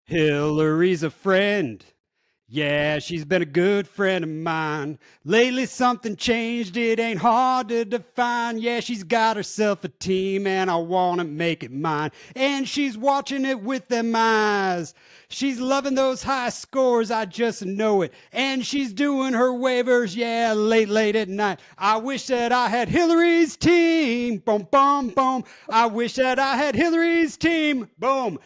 Hillary's a friend. Yeah, she's been a good friend of mine. Lately, something changed. It ain't hard to define. Yeah, she's got herself a team, and I want to make it mine. And she's watching it with them eyes. She's loving those high scores. I just know it. And she's doing her waivers. Yeah, late at night. I wish that I had Hillary's team. Boom, boom, boom. I wish that I had Hillary's team. Boom.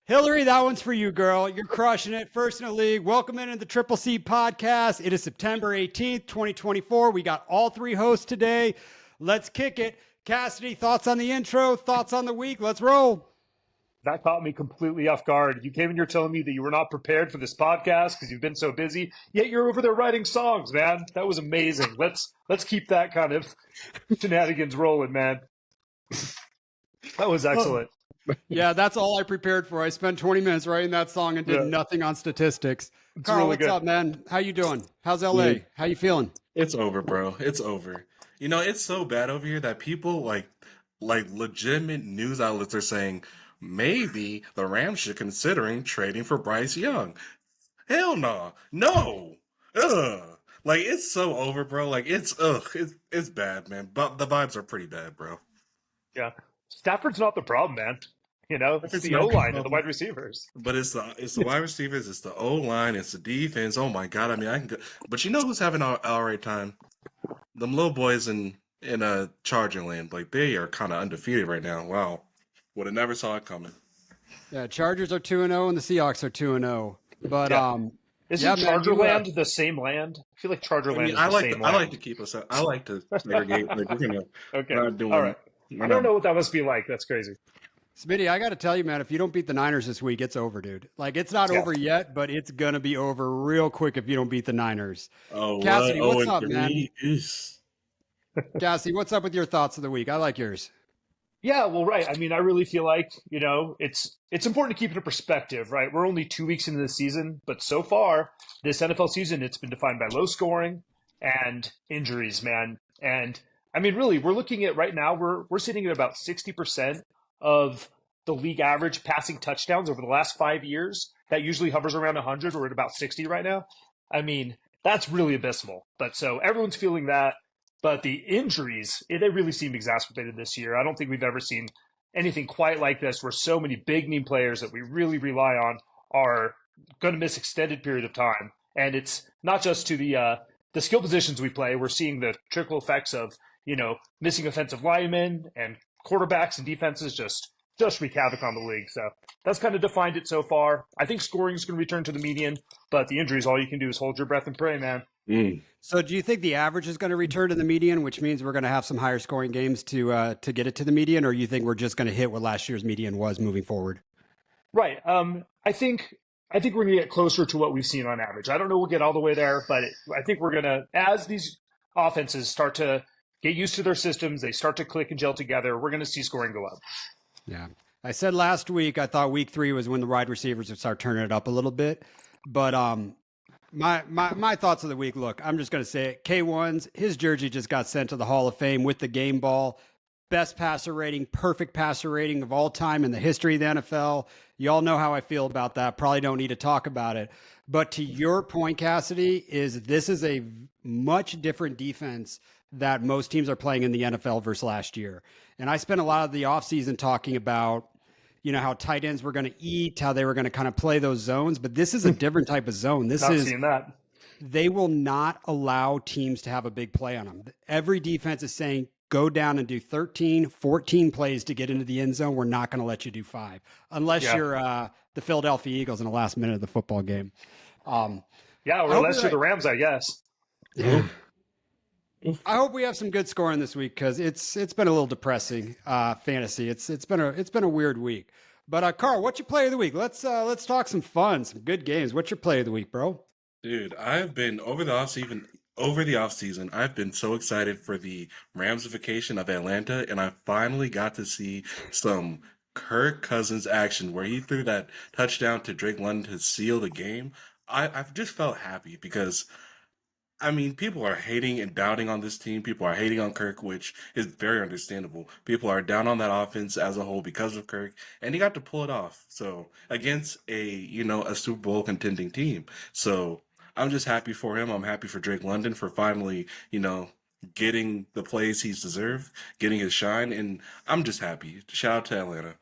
Hillary, that one's for you, girl. You're crushing it. First in the league. Welcome into the Triple C podcast. It is September 18th, 2024. We got all three hosts today. Let's kick it. Cassidy, thoughts on the intro, thoughts on the week. Let's roll. That caught me completely off guard. You came in here telling me that you were not prepared for this podcast because you've been so busy, yet you're over there writing songs, man. That was amazing. Let's keep that kind of shenanigans rolling, man. That was excellent. Yeah, that's all I prepared for. I spent 20 minutes writing that song and did nothing on statistics. It's Carl, really what's good. up, man? How you doing? How's LA? Dude. How you feeling? It's over, bro. It's over. You know, it's so bad over here that people like legitimate news outlets are saying maybe the Rams should considering trading for Bryce Young. Hell no. No. Ugh. Like it's so over, bro. Like it's bad, man. But the vibes are pretty bad, bro. Yeah. Stafford's not the problem, man. You know, it's It's the not O the line and the problem. wide receivers. But it's the wide receivers, it's the O line, it's the defense. Oh my god! I mean, I can go. But you know who's having an all right time? Them little boys in a Charger land. Like they are kind of undefeated right now. Wow, would have never saw it coming. Yeah, Chargers are 2-0 and the Seahawks are 2-0. But Yeah. Isn't yeah, man, Charger you, land the same land? I feel like Charger I land mean, is the same I land. like to keep us. I like to segregate. Like Okay. we're not doing. All right. We're I don't not. know what that must be like. That's crazy. Smitty, I got to tell you, man, if you don't beat the Niners this week, it's over, dude. Like, it's not Yeah. over yet, but it's going to be over real quick if you don't beat the Niners. Oh, Cassidy, what? what's Oh, up, and man? 3 is. Cassidy, what's up with your thoughts of the week? I like yours. Yeah, well, right. I mean, I really feel like, it's important to keep it in perspective, right? We're only 2 weeks into the season, but so far, this NFL season, it's been defined by low scoring and injuries, man. And I mean, really, we're looking at right now, we're sitting at about 60% of the league average passing touchdowns over the last 5 years. That usually hovers around 100. We're at about 60 right now. I mean, that's really abysmal. But so everyone's feeling that. But the injuries, they really seem exacerbated this year. I don't think we've ever seen anything quite like this where so many big name players that we really rely on are going to miss extended period of time. And it's not just to the skill positions we play. We're seeing the trickle effects of, missing offensive linemen and quarterbacks and defenses just wreak havoc on the league. So that's kind of defined it so far. I think scoring is going to return to the median, but the injuries, all you can do is hold your breath and pray, man. So, do you think the average is going to return to the median, which means we're going to have some higher scoring games to get it to the median, or you think we're just going to hit what last year's median was moving forward? Right. I think we're going to get closer to what we've seen on average. I don't know we'll get all the way there, but I think we're going to, as these offenses start to get used to their systems, they start to click and gel together, we're going to see scoring go up. Yeah. I said last week, I thought week 3 was when the wide receivers would start turning it up a little bit. But my thoughts of the week, look, I'm just going to say it. K1's, his jersey just got sent to the Hall of Fame with the game ball. Best passer rating, perfect passer rating of all time in the history of the NFL. You all know how I feel about that. Probably don't need to talk about it. But to your point, Cassidy, this is a much different defense that most teams are playing in the NFL versus last year. And I spent a lot of the offseason talking about, how tight ends were going to eat, how they were going to kind of play those zones. But this is a different type of zone. Not seeing that. They will not allow teams to have a big play on them. Every defense is saying, go down and do 13, 14 plays to get into the end zone. We're not going to let you do 5 unless you're the Philadelphia Eagles in the last minute of the football game. Or unless you're the Rams, I guess. Yeah. I hope we have some good scoring this week because it's been a little depressing fantasy. It's been a weird week. But Carl, what's your play of the week? Let's talk some fun, some good games. What's your play of the week, bro? Dude, I've been over the offseason, I've been so excited for the Ramsification of Atlanta, and I finally got to see some Kirk Cousins action where he threw that touchdown to Drake London to seal the game. I've just felt happy because I mean, people are hating and doubting on this team. People are hating on Kirk, which is very understandable. People are down on that offense as a whole because of Kirk, and he got to pull it off. So against a Super Bowl contending team. So I'm just happy for him. I'm happy for Drake London for finally, getting the plays he's deserved, getting his shine, and I'm just happy. Shout out to Atlanta.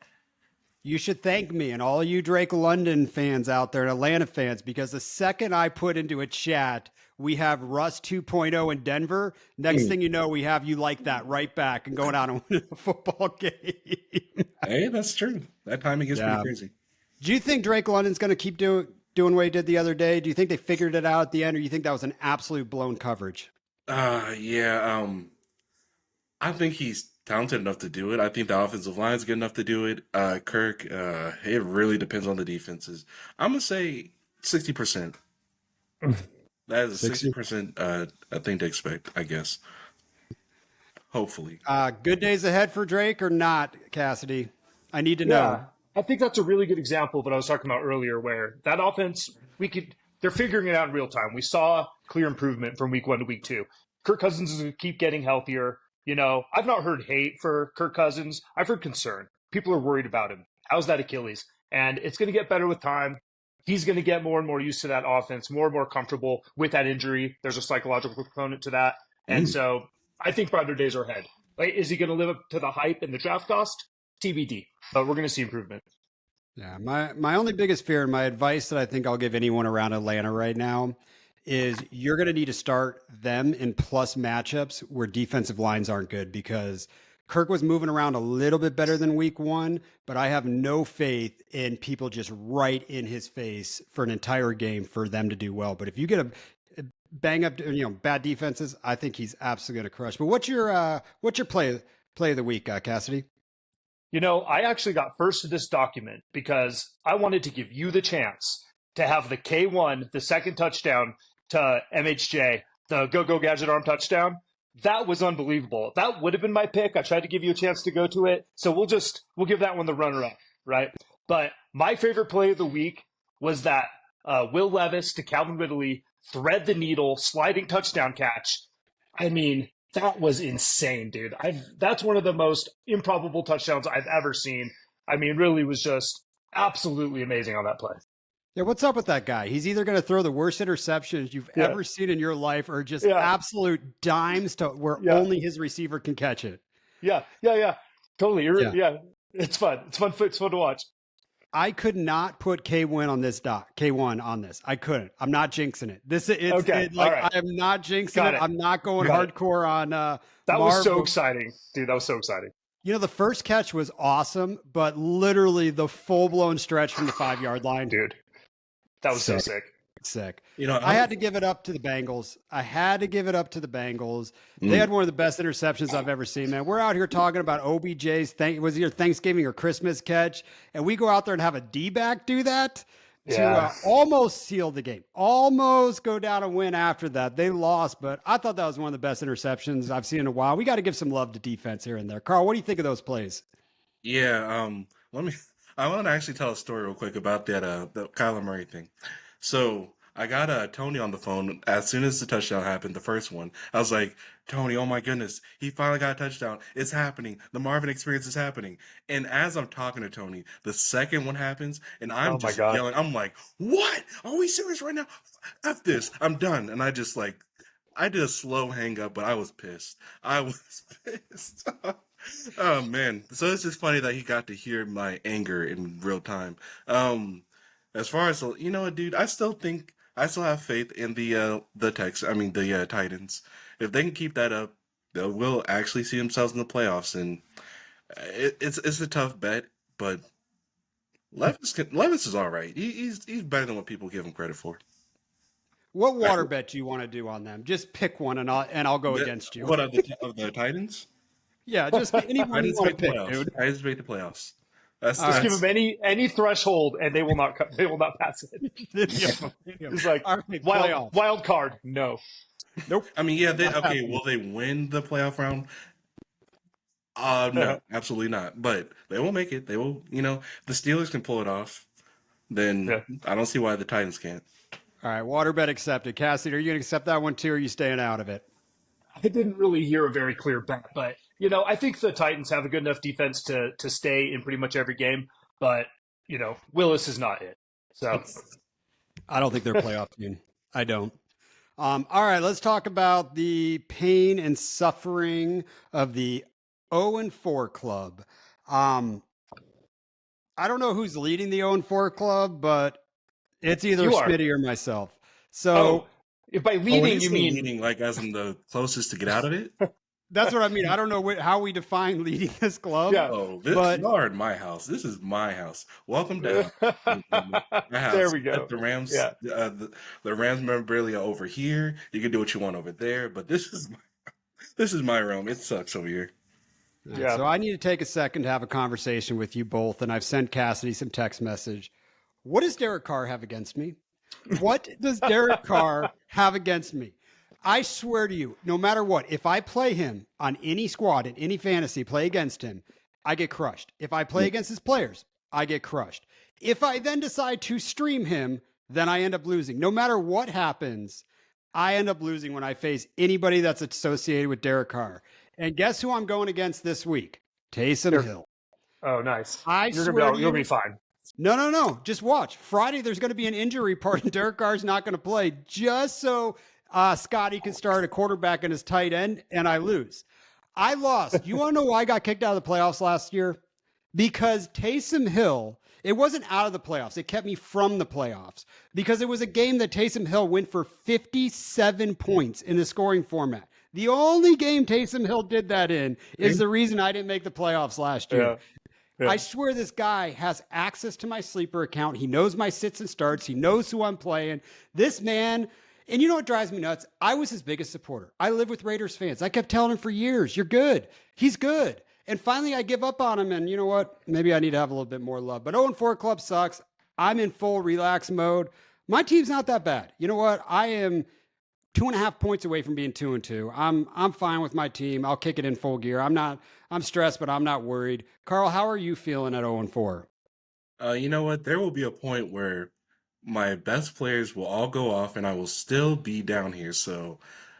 You should thank me and all you Drake London fans out there and Atlanta fans, because the second I put into a chat, we have Russ 2.0 in Denver. Next thing you know, we have you like that right back and going out and winning a football game. Hey, that's true. That timing is pretty Yeah. crazy. Do you think Drake London's going to keep doing what he did the other day? Do you think they figured it out at the end, or do you think that was an absolute blown coverage? Yeah. I think he's talented enough to do it. I think the offensive line's good enough to do it. Kirk, it really depends on the defenses. I'm gonna say 60%. That is a 60. 60% a thing to expect, I guess. Hopefully. Good days ahead for Drake or not, Cassidy? I need to know. Yeah, I think that's a really good example of what I was talking about earlier, where that offense, they're figuring it out in real time. We saw clear improvement from week 1 to week 2. Kirk Cousins is going to keep getting healthier. I've not heard hate for Kirk Cousins. I've heard concern. People are worried about him. How's that Achilles? And it's going to get better with time. He's going to get more and more used to that offense, more and more comfortable with that injury. There's a psychological component to that. And so I think brighter days are ahead. Like, is he going to live up to the hype and the draft cost? TBD. But we're going to see improvement. Yeah, my only biggest fear and my advice that I think I'll give anyone around Atlanta right now is you're going to need to start them in plus matchups where defensive lines aren't good, because Kirk was moving around a little bit better than week 1, but I have no faith in people just right in his face for an entire game for them to do well. But if you get a bang up, bad defenses, I think he's absolutely going to crush. But what's your play of the week, Cassidy? I actually got first to this document because I wanted to give you the chance to have the K1, the second touchdown to MHJ, the go gadget arm touchdown. That was unbelievable. That would have been my pick. I tried to give you a chance to go to it. So we'll give that one the runner up, right? But my favorite play of the week was that Will Levis to Calvin Ridley thread the needle sliding touchdown catch. I mean, that was insane, dude. That's one of the most improbable touchdowns I've ever seen. I mean, really was just absolutely amazing on that play. Yeah, what's up with that guy? He's either going to throw the worst interceptions you've ever seen in your life, or just absolute dimes to where only his receiver can catch it. Yeah. Totally. Yeah. It's fun. It's fun to watch. I could not put K1 on this K1 on this. I couldn't. I'm not jinxing it. I am not jinxing it. I'm not going hardcore on that was so exciting, dude. That was so exciting. The first catch was awesome, but literally the full-blown stretch from the 5-yard line. Dude, that was so sick. Sick. I had to give it up to the Bengals. They had one of the best interceptions I've ever seen, man. We're out here talking about OBJ's was it your Thanksgiving or Christmas catch, and we go out there and have a D-back do that to almost seal the game, almost go down and win after that. They lost, but I thought that was one of the best interceptions I've seen in a while. We got to give some love to defense here and there. Carl, what do you think of those plays? Yeah, I want to actually tell a story real quick about that the Kyler Murray thing. So I got Tony on the phone as soon as the touchdown happened, the first one. I was like, Tony, oh my goodness, he finally got a touchdown. It's happening. The Marvin experience is happening. And as I'm talking to Tony, the second one happens, and I'm just yelling. I'm like, what? Are we serious right now? F this. I'm done. And I did a slow hang up, but I was pissed. Oh man. So it's just funny that he got to hear my anger in real time. As far as dude, I still have faith in the Titans. If they can keep that up, they will actually see themselves in the playoffs. And it's a tough bet, but Levis is all right. He's better than what people give him credit for. What water bet do you want to do on them? Just pick one, and I'll go against you. What of the Titans? Yeah, just anyone you want to pick, dude. Titans make the playoffs. Just give them any threshold, and they will not pass it. It's like wild card. No. Nope. I mean, yeah. Will they win the playoff round? No, absolutely not. But they will make it. They will. The Steelers can pull it off. Then I don't see why the Titans can't. All right, waterbed accepted. Cassidy, are you going to accept that one too, or are you staying out of it? I didn't really hear a very clear bet, but I think the Titans have a good enough defense to stay in pretty much every game. But Willis is not it. So I don't think they're a playoff team. I don't. All right, let's talk about the pain and suffering of the 0-4 club. Um, I don't know who's leading the 0-4 club, but it's either you are. Smitty or myself. Oh, So if by Oh, when leading you you say mean leading, like as in the closest to get out of it? that's what I mean. I don't know how we define leading this club, yeah. Oh, this but y'all are in my house. This is my house. Welcome down. My There house. we go. Let the Rams, Yeah. the Rams memorabilia over here. You can do what you want over there, but this is my realm. It sucks over here. all right, Yeah. so I need to take a second to have a conversation with you both, and I've sent Cassidy some text message. What does Derek Carr have against me? What does Derek Carr have against me? I swear to you, no matter what, if I play him on any squad in any fantasy, play against him, I get crushed. If I play against his players, I get crushed. If I then decide to stream him, then I end up losing. No matter what happens, I end up losing when I face anybody that's associated with Derek Carr. And guess who I'm going against this week? Taysom Sure. Hill. Oh, nice. I You're swear gonna to be, you'll you, be fine. no. Just watch. Friday, there's going to be an injury report, and Derek Carr's not going to play just so Scotty can start a quarterback and his tight end, and I lose. I lost. You want to know why I got kicked out of the playoffs last year? Because Taysom Hill, it wasn't out of the playoffs. It kept me from the playoffs because it was a game that Taysom Hill went for 57 points in the scoring format. The only game Taysom Hill did that in is the reason I didn't make the playoffs last year. Yeah. Yeah. I swear this guy has access to my sleeper account. He knows my sits and starts. He knows who I'm playing. This man, and you know what drives me nuts? I was his biggest supporter. I live with Raiders fans. I kept telling him for years, you're good. He's good. And finally I give up on him. And you know what? Maybe I need to have a little bit more love. But 0-4 club sucks. I'm in full relax mode. My team's not that bad. You know what? I am 2.5 points away from being 2-2. I'm fine with my team. I'll kick it in full gear. I'm stressed, but I'm not worried. Carl, how are you feeling at 0-4? You know what? There will be a point where my best players will all go off and I will still be down here. So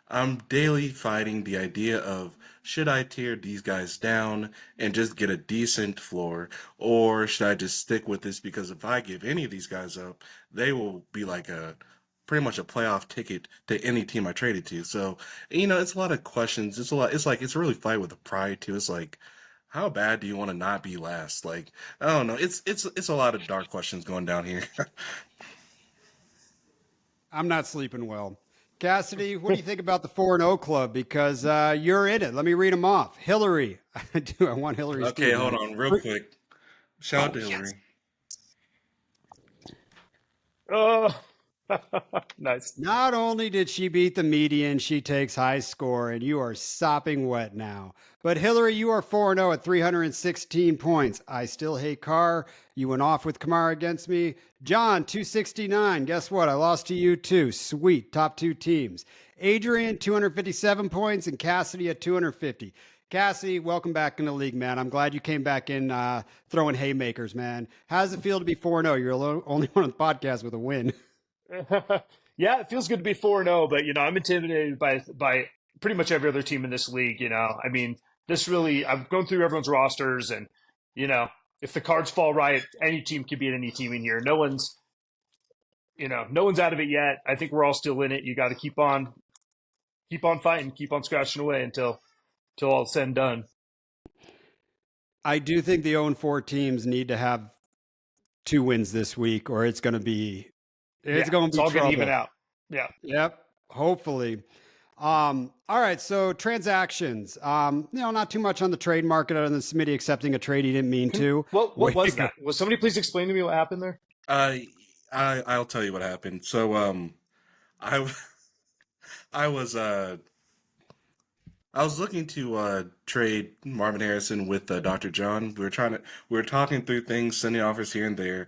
I'm daily fighting the idea of should I tear these guys down and just get a decent floor, or should I just stick with this? Because if I give any of these guys up, they will be like a pretty much a playoff ticket to any team I traded to. So, it's a lot of questions. It's a lot. It's like it's a really fight with the pride too. It's like, how bad do you want to not be last? Like, I don't know. It's a lot of dark questions going down here. I'm not sleeping well. Cassidy, what do you think about the 4-0 club? Because you're in it. Let me read them off. Hillary. I want Hillary's Okay, team, hold man. on, real quick. Shout out to yes. Hillary. Oh, nice. Not only did she beat the median, she takes high score, and you are sopping wet now. But Hillary, you are 4-0 at 316 points. I still hate Carr. You went off with Kamara against me. John, 269. Guess what? I lost to you too. Sweet. Top two teams. Adrian, 257 points, and Cassidy at 250. Cassidy, welcome back in the league, man. I'm glad you came back in throwing haymakers, man. How does it feel to be 4-0? You're the only one on the podcast with a win. Yeah, it feels good to be 4-0, but I'm intimidated by pretty much every other team in this league. I mean, this really, I've gone through everyone's rosters, and if the cards fall right, any team can beat any team in here. No one's out of it yet. I think we're all still in it. You got to keep on fighting, keep on scratching away until all said and done. I do think the 0-4 teams need to have 2 wins this week, or it's going to be It's going to be all trouble. going to even out. Yeah. Yep. Hopefully. All right. So transactions. Not too much on the trade market other than Smitty accepting a trade he didn't mean to. What was that? Was somebody please explain to me what happened there? I'll tell you what happened. So I I was I was looking to trade Marvin Harrison with Dr. John. We were talking through things, sending offers here and there.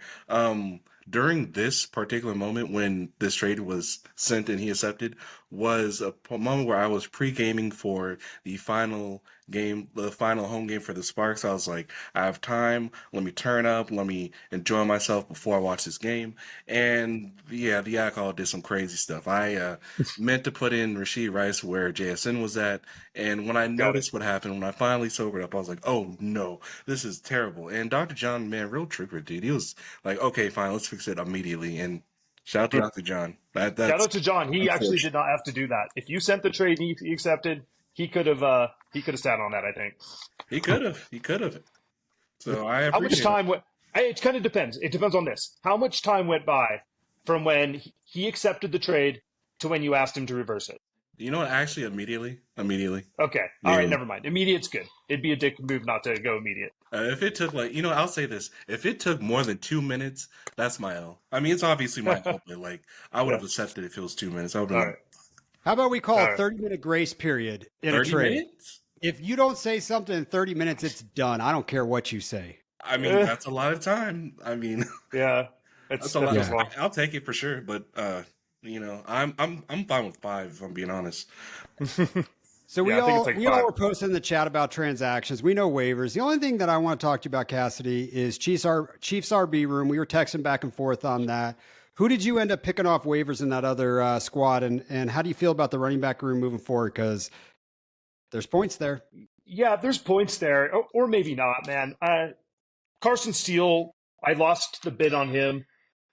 During this particular moment when this trade was sent and he accepted, was a moment where I was pre-gaming for the final game, the final home game for the Sparks. I was like, I have time. Let me turn up. Let me enjoy myself before I watch this game. And yeah, the alcohol did some crazy stuff. I meant to put in Rasheed Rice where JSN was at. And when I Got it. noticed what happened, when I finally sobered up, I was like, oh no, this is terrible. And Dr. John, man, real trooper, dude. He was like, okay, fine, let's fix it immediately. And shout out to Dr. John. Shout That's out to John. He actually did unfortunate. not have to do that. If you sent the trade and he accepted, he could have sat on that, I think. He could have. He could have. So I How much appreciate it. time went? It kind of depends. It depends on this. How much time went by from when he accepted the trade to when you asked him to reverse it? You know what? Actually, immediately, Okay. All right. immediately. Never mind. Immediate's good. It'd be a dick move not to go immediate. If it took I'll say this: if it took more than 2 minutes, that's my L. I mean, it's obviously my L, but like, I would Yeah. have accepted if it was 2 minutes. I would have All been right. like, How about we call All a right. 30-minute grace period in a 30 trade? minutes? If you don't say something in 30 minutes, it's done. I don't care what you say. I mean, that's a lot of time. I mean, Yeah. that's That's a lot. just Yeah. long. I'll take it for sure, but I'm fine with 5 if I'm being honest. So we Yeah, I think all it's like we all 5. were posting in the chat about transactions. We know waivers. The only thing that I want to talk to you about, Cassidy, is Chiefs RB room. We were texting back and forth on that. Who did you end up picking off waivers in that other squad, and how do you feel about the running back room moving forward? Because there's points there. Yeah, there's points there, or maybe not, man. Carson Steele, I lost the bid on him.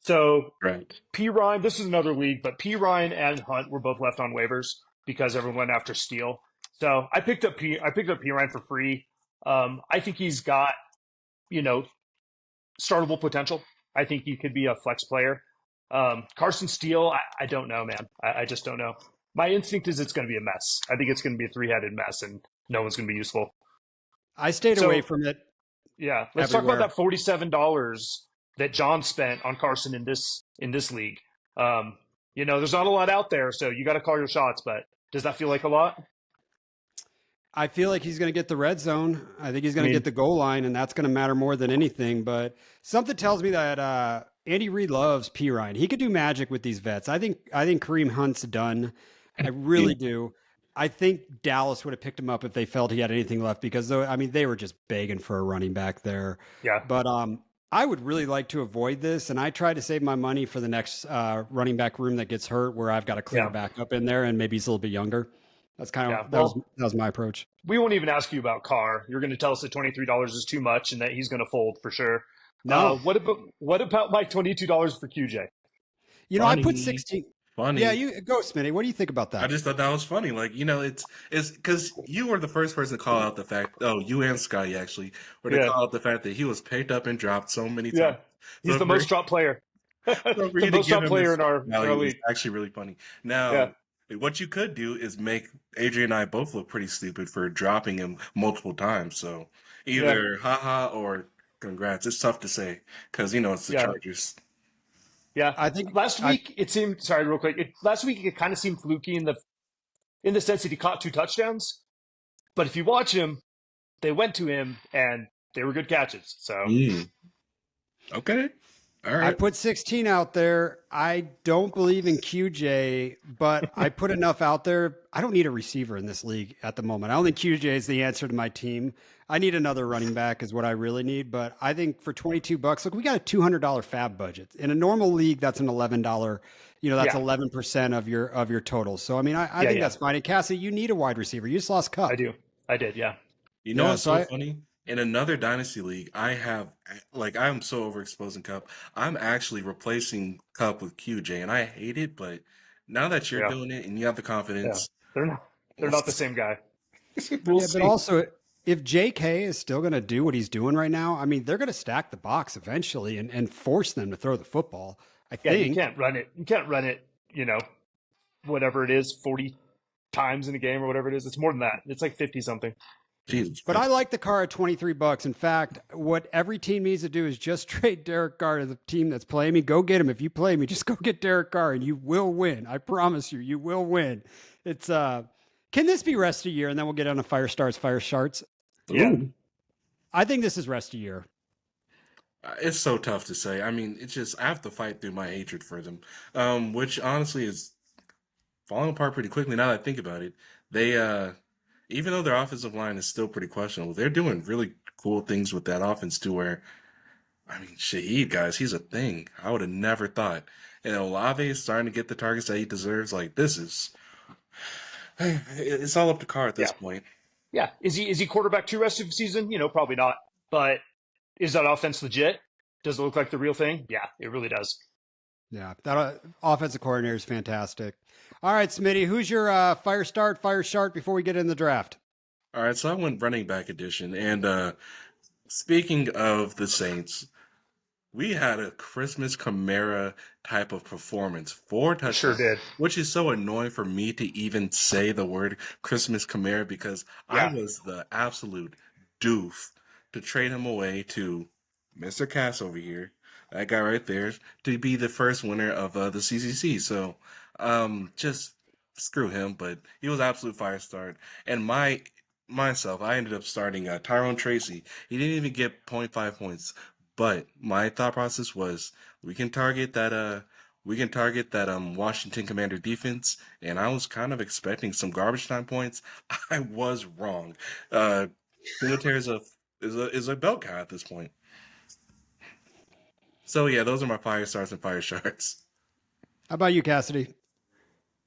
So Right. P. Ryan, this is another league, but P. Ryan and Hunt were both left on waivers because everyone went after Steele. So I picked up P. Ryan for free. I think he's got, you know, startable potential. I think he could be a flex player. Carson Steele, I don't know, man. I just don't know. My instinct is it's going to be a mess. I think it's going to be a three-headed mess, and no one's going to be useful. I stayed away So from it yeah, let's talk about everywhere. that $47 that John spent on Carson in this league. There's not a lot out there, so you got to call your shots. But does that feel like a lot? I feel like he's going to get the red zone. I think he's I going to get mean, the goal line, and that's going to matter more than anything. But something tells me that Andy Reid loves P. Ryan. He could do magic with these vets. I think Kareem Hunt's done. I really do. I think Dallas would have picked him up if they felt he had anything left because they were just begging for a running back there. yeah, But I would really like to avoid this, and I try to save my money for the next running back room that gets hurt, where I've got a clear yeah, backup in there, and maybe he's a little bit younger. That's kind yeah. of Well, that was my approach. we won't even ask you about Carr. You're going to tell us that $23 is too much and that he's going to fold for sure. No, What about my $22 for QJ? I put Funny, 16. Yeah, funny. you go, Smitty. What do you think about I that? just thought that was funny. Like, it's because you were the first person to call out the fact. Oh, you and Scotty actually were to Yeah, call out the fact that he was picked up and dropped so many times. yeah. He's So the for most dropped player. so for the you to most give dropped him player his in our in our value is league. actually really funny. Yeah, Now, what you could do is make Adrian and I both look pretty stupid for dropping him multiple times. So yeah, either haha or congrats. It's tough to say because it's the yeah. Chargers. Yeah. I think Last I week it seemed sorry, real quick. Last week it kind of seemed fluky in the sense that he caught 2 touchdowns. But if you watch him, they went to him and they were good catches. So Mm, okay, all I right. put 16 out there. I don't believe in QJ, but I put enough out there. I don't need a receiver in this league at the moment. I don't think QJ is the answer to my team. I need another running back is what I really need. But I think for $22, look, we got a $200 fab budget. In a normal league, that's an $11. That's yeah, 11% of your total. So I yeah, think yeah. that's fine. And Cassie, you need a wide receiver. You just lost I Cup. do. I did. Yeah. You know Yeah. what's So so I funny? In another dynasty league, I'm so overexposed in Cup. I'm actually replacing Cup with QJ, and I hate it. But now that you're Yeah. doing it and you have the Yeah. confidence, They're not. They're we'll, not the same guy. we'll Yeah, but see. also if JK is still going to do what he's doing right now, they're going to stack the box eventually and force them to throw the football. I Yeah. You think. can't run it. You can't run it. Whatever it is, 40 times in a game or whatever it is. It's more than that. It's like 50 something. Jesus, But I like the car at $23. In fact, what every team needs to do is just trade Derek Carr to the team that's playing me. Go get him. If you play me, just go get Derek Carr and you will win. I promise you, you will win. It's can this be rest of year? And then we'll get on a fire starts. Yeah. ooh, I think this is rest of year. it's so tough to say. I mean, it's just I have to fight through my hatred for them, which honestly is falling apart pretty quickly now that I think about it. They even though their offensive line is still pretty questionable, they're doing really cool things with that offense too. Where I mean, Shaheed, guys, he's a thing. I would have never thought. And Olave is starting to get the targets that he deserves. Like this is, it's all up to Carr at this Yeah. point. Yeah. Is he quarterback 2 rest of the season? Probably not. But is that offense legit? Does it look like the real thing? Yeah, it really does. Yeah, that offensive coordinator is fantastic. All right, Smitty, who's your fire start, fire shark before we get in the draft? All right, so I went running back edition, and speaking of the Saints, we had a Christmas Chimera type of performance. Four We sure touchdowns, did. which is so annoying for me to even say the word Christmas Chimera because I Yeah. was the absolute doof to trade him away to Mr. Cass over here, that guy right there, to be the first winner of the CCC. So just screw him, but he was absolute fire start. And myself, I ended up starting Tyrone Tracy. He didn't even get zero point 0.5 points. But my thought process was we can target that Washington Commander defense, and I was kind of expecting some garbage time points. I was wrong. Singletary is a belt guy at this point. So yeah, those are my fire stars and fire shards. How about you, Cassidy?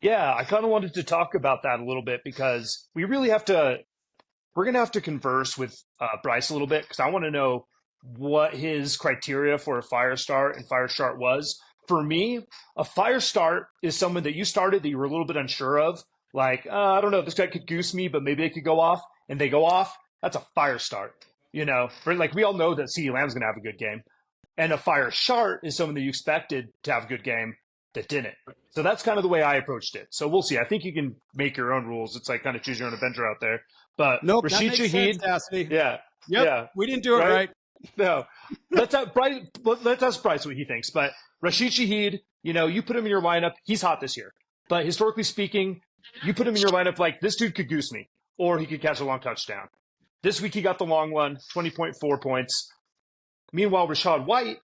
Yeah, I kind of wanted to talk about that a little bit because we're going to have to converse with Bryce a little bit because I want to know what his criteria for a fire start and fire start was. For me, a fire start is someone that you started that you were a little bit unsure of. Like, I don't know, this guy could goose me, but maybe they could go off, and they go off. That's a fire start. Like we all know that CeeDee Lamb's going to have a good game. And a fire start is someone that you expected to have a good game that didn't. So that's kind of the way I approached it. So we'll see. I think you can make your own rules. It's like kind of choose your own adventure out there. But Nope, that Rashid makes sense, Shaheed, Cassidy. yeah, Yep, yeah, we didn't do it right? right. No, let's ask Bryce what he thinks. But Rashid Shaheed, you put him in your lineup. He's hot this year. But historically speaking, you put him in your lineup like this dude could goose me, or he could catch a long touchdown. This week he got the long one, 20.4 points. Meanwhile, Rashad White,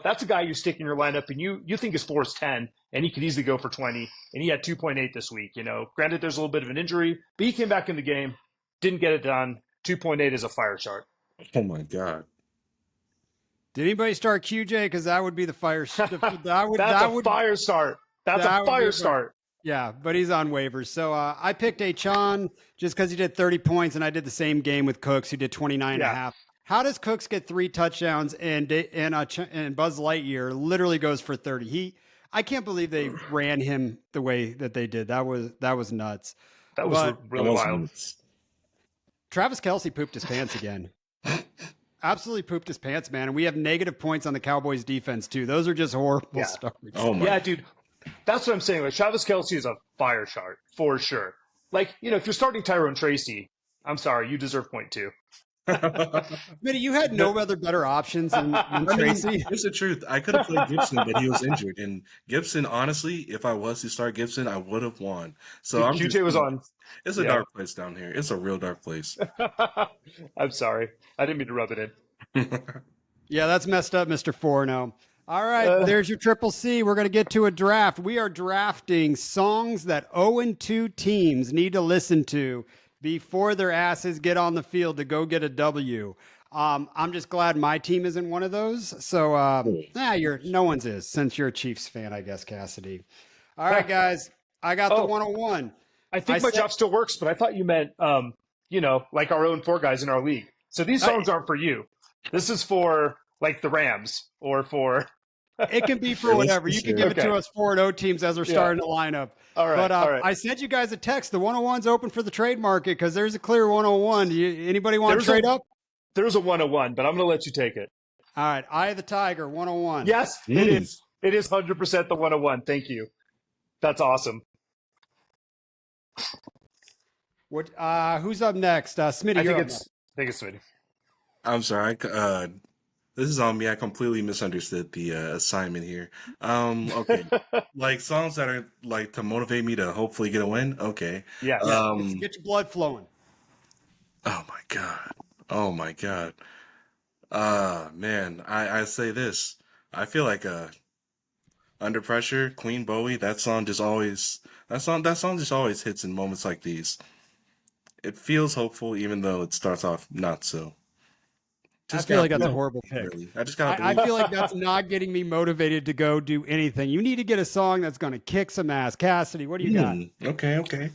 that's a guy you stick in your lineup and you think his floor is 10 and he could easily go for 20 and he had 2.8 this week. Granted, there's a little bit of an injury, but he came back in the game, didn't get it done. 2.8 is a fire chart. Oh my god. Did anybody start QJ? Because that would be the fire. That's a fire start. That's a fire start. Yeah, but he's on waivers. So I picked Achan just because he did 30 points, and I did the same game with Cooks, who did 29 and a half. How does Cooks get 3 touchdowns and Buzz Lightyear literally goes for 30? I can't believe they ran him the way that they did. That was nuts. That was really wild. Travis Kelce pooped his pants again. Absolutely pooped his pants, man. And we have negative points on the Cowboys defense too. Those are just horrible starts. Oh my. Yeah, dude. That's what I'm saying. Like Travis Kelce is a fire chart for sure. Like, if you're starting Tyrone Tracy, I'm sorry, you deserve 0.2. Mitty, you had no other better options than Tracy. I mean, it's the truth. I could have played Gibson, but he was injured. And Gibson, honestly, if I was to start Gibson, I would have won. So dude, QJ was on. It's a dark place down here. It's a real dark place. I'm sorry. I didn't mean to rub it in. Yeah, that's messed up, Mr. 4-0. All right, there's your triple C. We're going to get to a draft. We are drafting songs that 0-2 teams need to listen to before their asses get on the field to go get a W. I'm just glad my team isn't one of those. So, no one's is, since you're a Chiefs fan, I guess, Cassidy. All right, guys, I got the 101. I think my job still works, but I thought you meant, like our own 4 guys in our league. So these songs aren't for you. This is for like the Rams or for. It can be for whatever. You can give it to us 4-0 teams as we're starting the lineup. All right. But all right. I sent you guys a text. The 101's open for the trade market because there's a clear 101. Anybody want to trade up? There's a 101, but I'm going to let you take it. All right. Eye of the Tiger, 101. Yes, it is. It is 100% the 101. Thank you. That's awesome. What? Who's up next? Smitty, I think it's Smitty. I'm sorry. This is on me. I completely misunderstood the assignment here. Okay. Like songs that are like to motivate me to hopefully get a win. Okay. Yeah. Get your blood flowing. Oh my god. Oh my god. Man, I say this. I feel like Under Pressure, Queen Bowie. That song just always hits in moments like these. It feels hopeful, even though it starts off not so. I Just feel gotta like that's a believe, horrible pick. really. I just gotta I believe. feel like that's not getting me motivated to go do anything. You need to get a song that's going to kick some ass. Cassidy, what do you got? Okay, okay.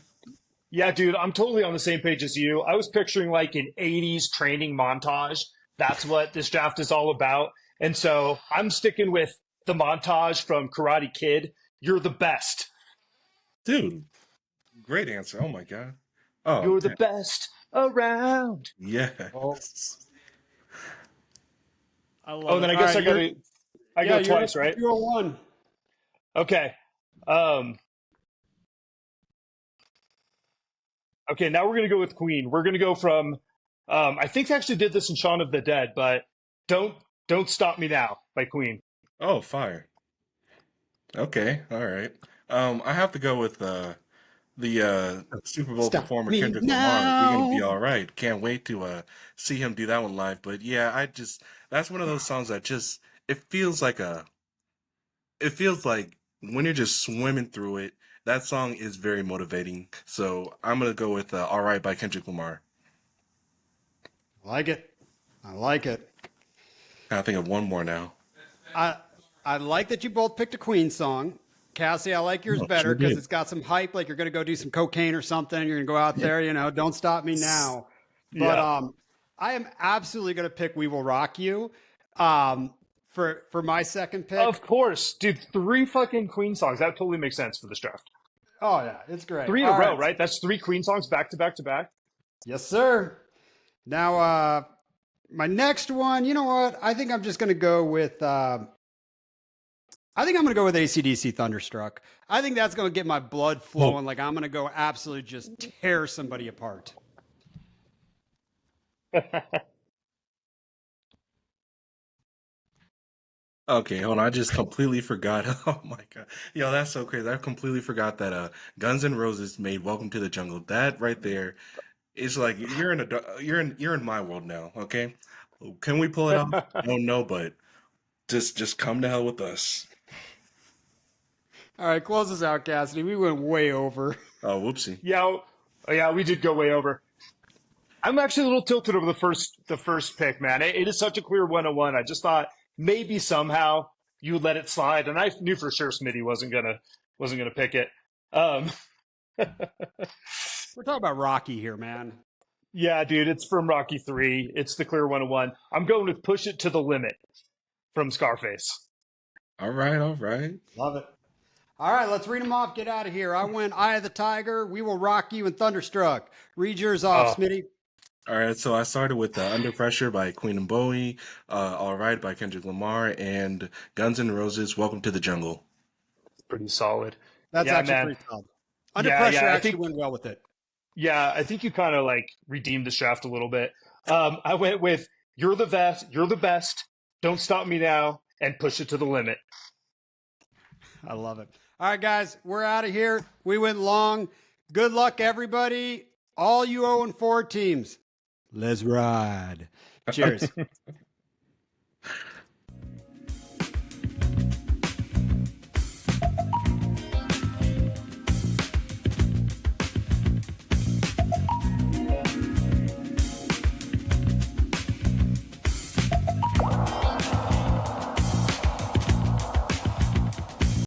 Yeah, dude, I'm totally on the same page as you. I was picturing like an 80s training montage. That's what this draft is all about. And so I'm sticking with the montage from Karate Kid. You're the best. Dude, great answer. Oh my god. Oh, You're the damn. best around. Oh, Yes. I Oh, love then it. I All guess right, I yeah, go you're twice, right? 201. Okay. Um, okay, now we're gonna go with Queen. We're gonna go from I think they actually did this in Shaun of the Dead, but don't don't stop me now by Queen. Oh, fire. Okay, all right. I have to go with the Super Bowl Stop performer me Kendrick Lamar. You're gonna now. be all right. Can't wait to see him do that one live. But yeah, that's one of those songs that just it feels like a it feels like when you're just swimming through it. That song is very motivating. So I'm gonna go with "All Right" by Kendrick Lamar. I like it. I like it. I think of one more now. I I like that you both picked a Queen song. Cassie, I like yours No, sure better because did. it's got some hype. Like you're going to go do some cocaine or something. You're going to go out Yeah. there. Don't stop me now. But Yeah. I am absolutely going to pick "We Will Rock You" um, for my second pick. Of course, dude. Three fucking Queen songs. That totally makes sense for this draft. Oh yeah, it's great. Three in a All row, right, right? That's three Queen songs back to back to back. yes sir. Now my next one. You know what? I think I'm just going to go with. I think I'm going to go with AC/DC Thunderstruck. I think that's going to get my blood Oh, flowing. Like I'm going to go absolutely just tear somebody apart. okay, hold on. I just completely forgot. Oh my god. Yo, that's so crazy. I completely forgot that Guns N' Roses made Welcome to the Jungle. That right there is like you're in my world now, okay? Can we pull it off? I don't know, but just come to hell with us. All right, close us out, Cassidy. We went way over. Oh, whoopsie. Yeah, yeah, we did go way over. I'm actually a little tilted over the first pick, man. It is such a clear 101. I just thought maybe somehow you would let it slide, and I knew for sure Smitty wasn't gonna pick it. Um, We're talking about Rocky here, man. yeah, dude, it's from Rocky 3. It's the clear 101. I'm going with "Push It to the Limit" from Scarface. All right, all right. Love it. All right, let's read them off. Get out of here. I went "Eye of the Tiger," "We Will Rock You," and "Thunderstruck." Read yours off, Oh, Smitty. All right, so I started with Under Pressure by Queen and Bowie, All Right by Kendrick Lamar, and Guns N' Roses, Welcome to the Jungle. it's pretty solid. That's Yeah, actually man. pretty solid. Under Yeah, Pressure yeah. I actually think went well with it. Yeah, I think you kind of like redeemed this draft a little bit. I went with you're the best, don't stop me now, and push it to the limit. I love it. All right, guys, we're out of here. We went long. Good luck, everybody. All you 0-4 teams. Let's ride. Cheers.